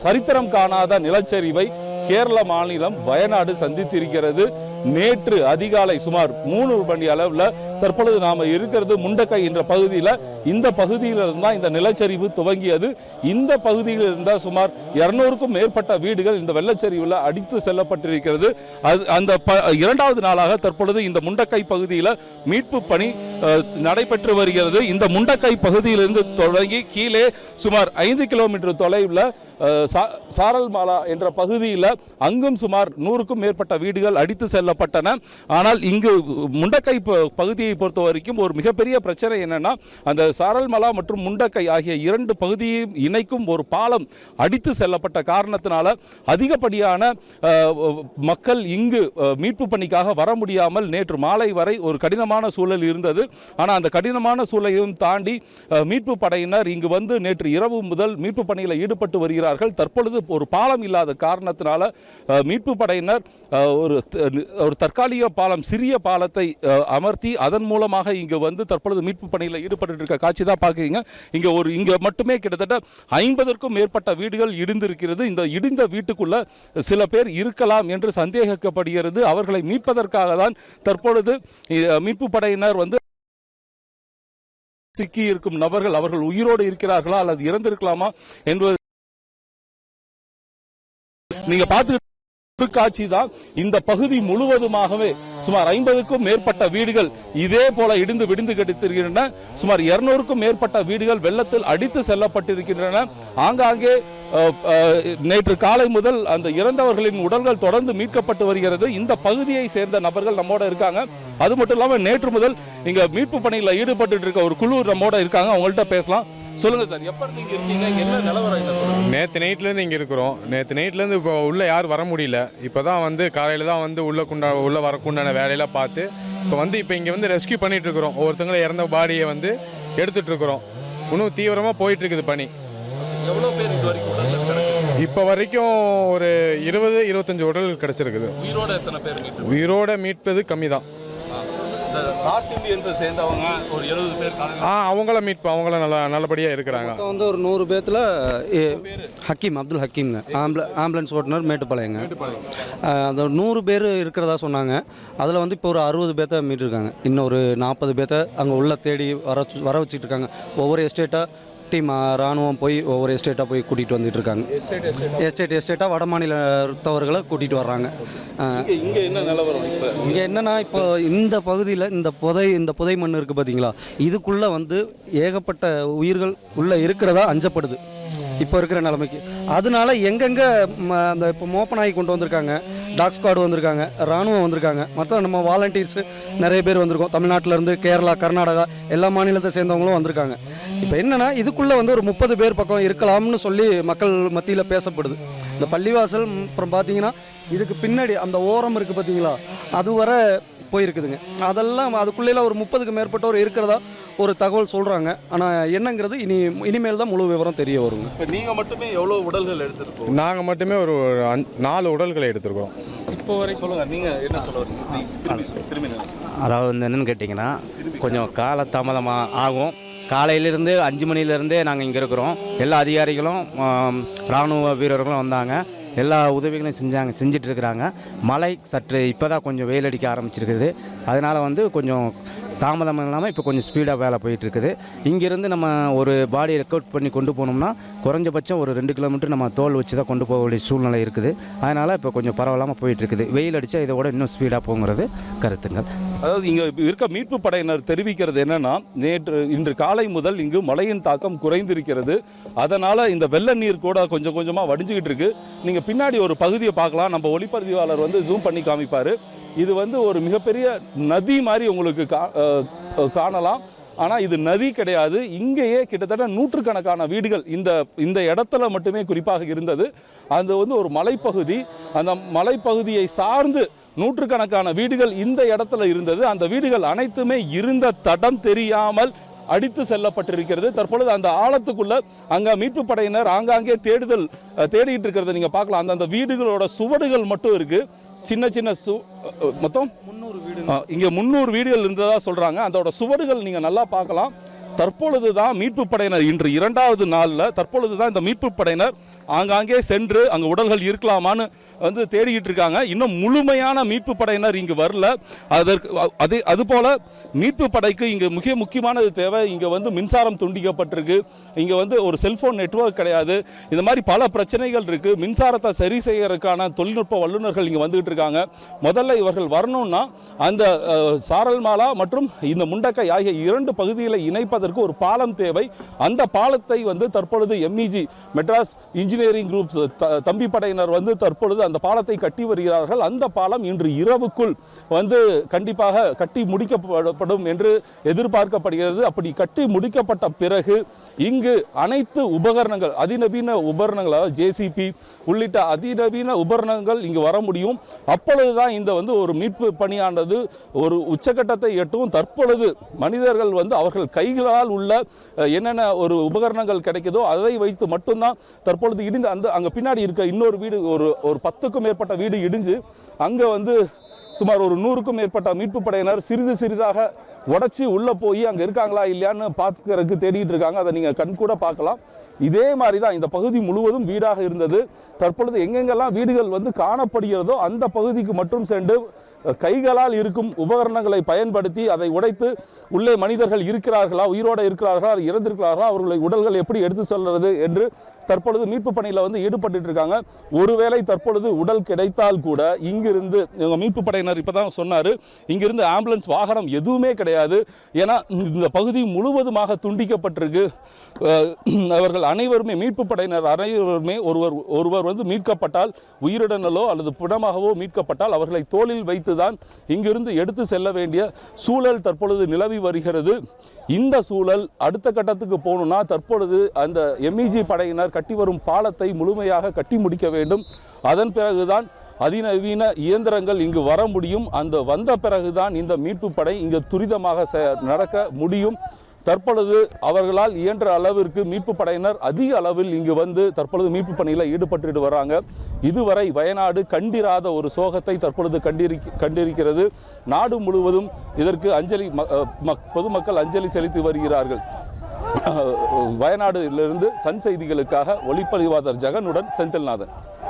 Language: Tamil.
சரித்திரம் காணாத நிலச்சரிவை கேரள மாநிலம் வயநாடு சந்தித்திருக்கிறது. நேற்று அதிகாலை சுமார் 3 மணி அளவில் தற்பொழுது நாம இருக்கிறது முண்டக்கை என்ற பகுதியில். இந்த பகுதியில் இருந்தால் இந்த நிலச்சரிவு துவங்கியது. இந்த பகுதியில் இருந்தால் சுமார் 200க்கும் மேற்பட்ட வீடுகள் இந்த வெள்ளச்சரிவில் அடித்து செல்லப்பட்டிருக்கிறது. அந்த இரண்டாவது நாளாக தற்பொழுது இந்த முண்டக்கை பகுதியில் மீட்பு பணி நடைபெற்று வருகிறது. இந்த முண்டக்கை பகுதியிலிருந்து தொடங்கி கீழே சுமார் 5 கிலோமீட்டர் தொலைவில் சாரல்மாலா என்ற பகுதியில் அங்கும் சுமார் 100க்கும் மேற்பட்ட வீடுகள் அடித்து செல்லப்பட்டன. ஆனால் இங்கு முண்டக்கை பகுதியை பொறுத்த வரைக்கும் ஒரு மிகப்பெரிய பிரச்சனை என்னன்னா, அந்த சாரல்மலா மற்றும் முண்டக்கை ஆகிய 2 பகுதியையும் இணைக்கும் ஒரு பாலம் அடித்து செல்லப்பட்ட காரணத்தினால அதிகப்படியான மக்கள் இங்கு மீட்பு பணிக்காக வர முடியாமல் நேற்று மாலை வரை ஒரு கடினமான சூழல் இருந்தது. ஆனால் அந்த கடினமான சூழலையும் தாண்டி மீட்பு படையினர் இங்கு வந்து நேற்று இரவு முதல் மீட்பு பணியில் ஈடுபட்டு வருகிறார்கள். தற்பொழுது ஒரு பாலம் இல்லாத காரணத்தினால மீட்பு படையினர் ஒரு தற்காலிக பாலம், சிறிய பாலத்தை அமர்த்தி அதன் மூலமாக இங்கு வந்து தற்பொழுது மீட்பு பணியில் ஈடுபட்டு இருக்க காட்சி தான் பார்க்குறீங்க. இங்க மட்டுமே கிட்டத்தட்ட 50க்கும் மேற்பட்ட வீடுகள் இடிந்திருக்கிறது. இந்த இடிந்த வீட்டுக்குள்ள சில பேர் இருக்கலாம் என்று சந்தேகிக்கப்படுகிறது. அவர்களை மீட்பதற்காக தான் தற்பொழுது மீட்பு படையினர் வந்து சிக்கி இருக்கும் நபர்கள் அவர்கள் உயிரோடு இருக்கிறார்களா அல்லது இறந்திருக்கலாமா என்பது நீங்க பார்த்து காட்சி தான். இந்த பகுதி முழுவதுமாகவே சுமார் 50க்கும் மேற்பட்ட வீடுகள் இதே போல இடிந்து விடிந்து கிடைத்திருக்கின்றன. சுமார் 200க்கும் மேற்பட்ட வீடுகள் வெள்ளத்தில் அடித்து செல்லப்பட்டிருக்கின்றன. ஆங்காங்கே நேற்று காலை முதல் அந்த இறந்தவர்களின் உடல்கள் தொடர்ந்து மீட்கப்பட்டு வருகிறது. இந்த பகுதியை சேர்ந்த நபர்கள் நம்மோட இருக்காங்க. அது மட்டும் இல்லாமல் நேற்று முதல் இங்க மீட்பு பணியில் ஈடுபட்டு இருக்க ஒரு குழு நம்மோட இருக்காங்க. அவங்கள்ட்ட பேசலாம். சொல்லுங்க சார், எப்ப இங்க இருக்கீங்க, என்ன நிலவரம்? நேற்று நைட்லேருந்து இங்கே இருக்கிறோம். நேற்று நைட்லேருந்து இப்போ உள்ளே யாரும் வர முடியல. இப்போ தான் வந்து காலையில் தான் வந்து உள்ளே வரக்குண்டான வேலையெல்லாம் பார்த்து இப்போ இங்கே வந்து ரெஸ்கியூ பண்ணிட்டு இருக்கிறோம். ஒவ்வொருத்தங்களும் இறந்த பாடியை வந்து எடுத்துட்டு இருக்கிறோம். இன்னும் தீவிரமாக போயிட்டு இருக்குது பணி. எவ்வளோ பேர் இது வரைக்கும் உடல்கள் கிடைச்சிருக்கு? இப்போ வரைக்கும் ஒரு 20-25 உடல்கள் கிடைச்சிருக்குது. உயிரோட எத்தனை பேர் மீட்பு? உயிரோட மீட்பது கம்மி தான். நார்த் இந்தியன்ஸை சேர்ந்தவங்க ஒரு 70 பேர் அவங்கள மீட்பு, அவங்கள நல்லபடியாக இருக்கிறாங்க. வந்து ஒரு 100 பேர்த்தில் ஹக்கீம், அப்துல் ஹக்கீம்ங்க, ஆம்புலன்ஸ் ஓட்டுநர், மேட்டுப்பாளையங்க. அந்த 100 பேர் இருக்கிறதா சொன்னாங்க. அதில் வந்து இப்போ ஒரு 60 பேர்த்த மீட்டிருக்காங்க. இன்னும் ஒரு 40 பேர்த்த அங்கே உள்ள தேடி வர வச்சுட்டு இருக்காங்க. ஒவ்வொரு எஸ்டேட்டாக டீம் ராணுவம் போய் ஒவ்வொரு எஸ்டேட்டாக போய் கூட்டிகிட்டு வந்துட்டு இருக்காங்க. எஸ்டேட்டாக வட மாநிலத்தவர்களை கூட்டிகிட்டு வர்றாங்க. இங்கே என்ன நிலவரம்? இங்கே என்னென்னா, இப்போ இந்த பகுதியில் இந்த புதை மண் இருக்குது பார்த்தீங்களா, இதுக்குள்ளே வந்து ஏகப்பட்ட உயிர்கள் உள்ளே இருக்கிறதா அஞ்சப்படுது இப்போ இருக்கிற நிலைமைக்கு. அதனால எங்கெங்கே அந்த இப்போ மோப்பனாகி கொண்டு வந்திருக்காங்க, டாக் ஸ்குவாடு வந்திருக்காங்க, ராணுவம் வந்திருக்காங்க, மற்ற நம்ம வாலண்டியர்ஸு நிறைய பேர் வந்திருக்கோம். தமிழ்நாட்டிலேருந்து, கேரளா, கர்நாடகா எல்லா மாநிலத்தை சேர்ந்தவங்களும் வந்திருக்காங்க. இப்போ என்னென்னா, இதுக்குள்ளே வந்து ஒரு 30 பேர் பக்கம் இருக்கலாம்னு சொல்லி மக்கள் மத்தியில் பேசப்படுது. இந்த பள்ளிவாசல் அப்புறம் பார்த்தீங்கன்னா இதுக்கு பின்னாடி அந்த ஓரம் இருக்குது பார்த்தீங்களா, அது வர போயிருக்குதுங்க. அதெல்லாம் அதுக்குள்ளே ஒரு 30க்கு மேற்பட்டவர் இருக்கிறதா ஒரு தகவல் சொல்கிறாங்க. ஆனால் என்னங்கிறது இனிமேல் தான் முழு விவரம் தெரிய வருங்க. இப்போ நீங்கள் மட்டுமே எவ்வளோ உடல்கள் எடுத்துருக்கோம்? நாங்கள் மட்டுமே ஒரு 4 உடல்களை எடுத்துருக்கோம் இப்போ வரைக்கும். சொல்லுங்கள், நீங்கள் என்ன சொல்ல வரீங்க? அதாவது வந்து என்னென்னு கேட்டிங்கன்னா, கொஞ்சம் காலதாமதமாக ஆகும். காலையிலேருந்து 5 மணிலேருந்தே நாங்கள் இங்கே இருக்கிறோம். எல்லா அதிகாரிகளும் இராணுவ வீரர்களும் வந்தாங்க. எல்லா உதவிகளும் செஞ்சிட்ருக்கிறாங்க. மழை சற்று இப்போ தான் கொஞ்சம் வெயில் அடிக்க ஆரம்பிச்சிருக்குது. அதனால் வந்து கொஞ்சம் தாமதம் இல்லாமல் இப்போ கொஞ்சம் ஸ்பீடாக வேலை போயிட்டுருக்குது. இங்கேருந்து நம்ம ஒரு பாடியை ரெக்கவர் பண்ணி கொண்டு போனோம்னா குறைஞ்சபட்சம் ஒரு 2 கிலோமீட்டர் நம்ம தோல் வச்சு தான் கொண்டு போக வேண்டிய சூழ்நிலை இருக்குது. அதனால் இப்போ கொஞ்சம் பரவாயில்லாமல் போயிட்டுருக்குது. வெயில் அடித்தா இதோட இன்னும் ஸ்பீடாக போங்கிறது கருத்துங்கள். அதாவது இங்கே இருக்க மீட்பு படையினர் தெரிவிக்கிறது என்னன்னா, இன்று காலை முதல் இங்கு மழையின் தாக்கம் குறைந்திருக்கிறது. அதனால் இந்த வெள்ள நீர் கூட கொஞ்சம் கொஞ்சமாக வடிஞ்சுக்கிட்டு இருக்கு. நீங்கள் பின்னாடி ஒரு பகுதியை பார்க்கலாம். நம்ம ஒளிப்பதிவாளர் வந்து ஜூம் பண்ணி காமிப்பார். இது வந்து ஒரு மிகப்பெரிய நதி மாதிரி உங்களுக்கு காணலாம். ஆனால் இது நதி கிடையாது. இங்கேயே கிட்டத்தட்ட 100கணக்கான வீடுகள் இந்த இடத்துல மட்டுமே குறிப்பாக இருந்தது. அது வந்து ஒரு மலைப்பகுதி. அந்த மலைப்பகுதியை சார்ந்து 100கணக்கான வீடுகள் இந்த இடத்துல இருந்தது. அந்த வீடுகள் அனைத்துமே இருந்த தடம் தெரியாமல் அடித்து செல்லப்பட்டிருக்கிறது. தற்பொழுது அந்த ஆழத்துக்குள்ள அங்கே மீட்பு படையினர் ஆங்காங்கே தேடிட்டு இருக்கிறத நீங்கள் பார்க்கலாம். அந்த வீடுகளோட சுவடுகள் மட்டும் இருக்கு. சின்ன சின்ன மொத்தம் 300 வீடு இங்கே 300 வீடுகள் இருந்ததா சொல்கிறாங்க. அதோட சுவடுகள் நீங்கள் நல்லா பார்க்கலாம். தற்பொழுதுதான் மீட்பு படையினர் இன்று 2வது நாளில் தற்பொழுதுதான் இந்த மீட்பு படையினர் ஆங்காங்கே சென்று அங்கே உடல்கள் இருக்கலாமான்னு வந்து தேடிக்கிட்டு இருக்காங்க. இன்னும் முழுமையான மீட்பு படையினர் இங்கு வரல. அதுபோல மீட்பு படைக்கு இங்கே மிக முக்கியமானது தேவை. இங்கே வந்து மின்சாரம் துண்டிக்கப்பட்டிருக்கு, இங்கே வந்து ஒரு செல்போன் நெட்வொர்க் கிடையாது, இந்த மாதிரி பல பிரச்சனைகள் இருக்குது. மின்சாரத்தை சரி செய்யறதுக்கான தொழில்நுட்ப வல்லுநர்கள் இங்கே வந்துகிட்டு இருக்காங்க. முதல்ல இவர்கள் வரணும்னா அந்த சாரல்மாலா மற்றும் இந்த முண்டக்கை ஆகிய 2 பகுதிகளை இணைப்பதற்கு ஒரு பாலம் தேவை. அந்த பாலத்தை வந்து தற்பொழுது MEG மெட்ராஸ் இன்ஜினியரிங் குரூப்ஸ் தம்பி படையினர் வந்து தற்பொழுது அந்த பாலத்தை கட்டி வருகிறார்கள். அந்த பாலம் இன்று இரவுக்குள் வந்து கண்டிப்பாக கட்டி முடிக்கப்படும் என்று எதிர்பார்க்கப்படுகிறது. அப்படி கட்டி முடிக்கப்பட்ட பிறகு இங்கு அனைத்து உபகரணங்கள், அதிநவீன உபகரணங்கள், JCB உள்ளிட்ட அதிநவீன உபகரணங்கள் இங்கு வர முடியும். அப்பொழுதுதான் இந்த வந்து ஒரு மீட்பு பணியானது ஒரு உச்சகட்டத்தை எட்டும். தற்பொழுது மனிதர்கள் வந்து அவர்கள் கைகளால் உள்ள என்னென்ன ஒரு உபகரணங்கள் கிடைக்குதோ அதை வைத்து மட்டும்தான் தற்பொழுது இடிந்து அங்கே பின்னாடி இருக்க இன்னொரு வீடு ஒரு 10க்கும் மேற்பட்ட வீடு இடிஞ்சு அங்கே வந்து சுமார் ஒரு 100க்கும் மேற்பட்ட மீட்பு படையினர் சிறிது சிறிதாக உடச்சி உள்ளே போய் அங்கே இருக்காங்களா இல்லையான்னு பார்க்கறதுக்கு தேடிட்டு இருக்காங்க. அதை நீங்கள் கண்கூட பார்க்கலாம். இதே மாதிரி தான் இந்த பகுதி முழுவதும் வீடாக இருந்தது. தற்பொழுது எங்கெங்கெல்லாம் வீடுகள் வந்து காணப்படுகிறதோ அந்த பகுதிக்கு மட்டும் சென்று கைகளால் இருக்கும் உபகரணங்களை பயன்படுத்தி அதை உடைத்து உள்ளே மனிதர்கள் இருக்கிறார்களா, உயிரோடு இருக்கிறார்களா, இறந்திருக்கிறார்களா, அவர்களை உடல்கள் எப்படி எடுத்து செல்வது என்று தற்பொழுது மீட்பு பணியில் வந்து ஈடுபட்டு இருக்காங்க. ஒருவேளை தற்பொழுது உடல் கிடைத்தால் கூட இங்கிருந்து மீட்பு படையினர் இப்போ தான் சொன்னார், இங்கிருந்து ஆம்புலன்ஸ் வாகனம் எதுவுமே கிடையாது. ஏன்னா இந்த பகுதி முழுவதுமாக துண்டிக்கப்பட்டிருக்கு. அவர்கள் அனைவருமே மீட்பு படையினர் அனைவருமே ஒருவர் வந்து மீட்கப்பட்டால் உயிருடனோ அல்லது பிணமாகவோ மீட்கப்பட்டால் அவர்களை தோளில் வைத்துதான் இங்கிருந்து எடுத்து செல்ல வேண்டிய சூழல் தற்பொழுது நிலவி வருகிறது. இந்த சூழல் அடுத்த கட்டத்துக்கு போகணும்னா தற்பொழுது அந்த MEG படையினர் கட்டி வரும் பாலத்தை முழுமையாக கட்டி முடிக்க வேண்டும். அதன் பிறகுதான் அதிநவீன இயந்திரங்கள் இங்கு வர முடியும். அந்த வந்த பிறகுதான் இந்த மீட்பு படை இங்கு துரிதமாக நடக்க முடியும். தற்பொழுது அவர்களால் இயன்ற அளவிற்கு மீட்பு படையினர் அதிக அளவில் இங்கு வந்து தற்பொழுது மீட்பு பணியில் ஈடுபட்டு வராங்க. இதுவரை வயநாடு கண்டிராத ஒரு சோகத்தை தற்பொழுது கண்டிருக்கிறது. நாடு முழுவதும் இதற்கு அஞ்சலி பொதுமக்கள் அஞ்சலி செலுத்தி வருகிறார்கள். வயநாடுலிருந்து சன் செய்திகளுக்காக ஒளிப்பதிவாளர் ஜெகனுடன் செந்தில்நாதன்.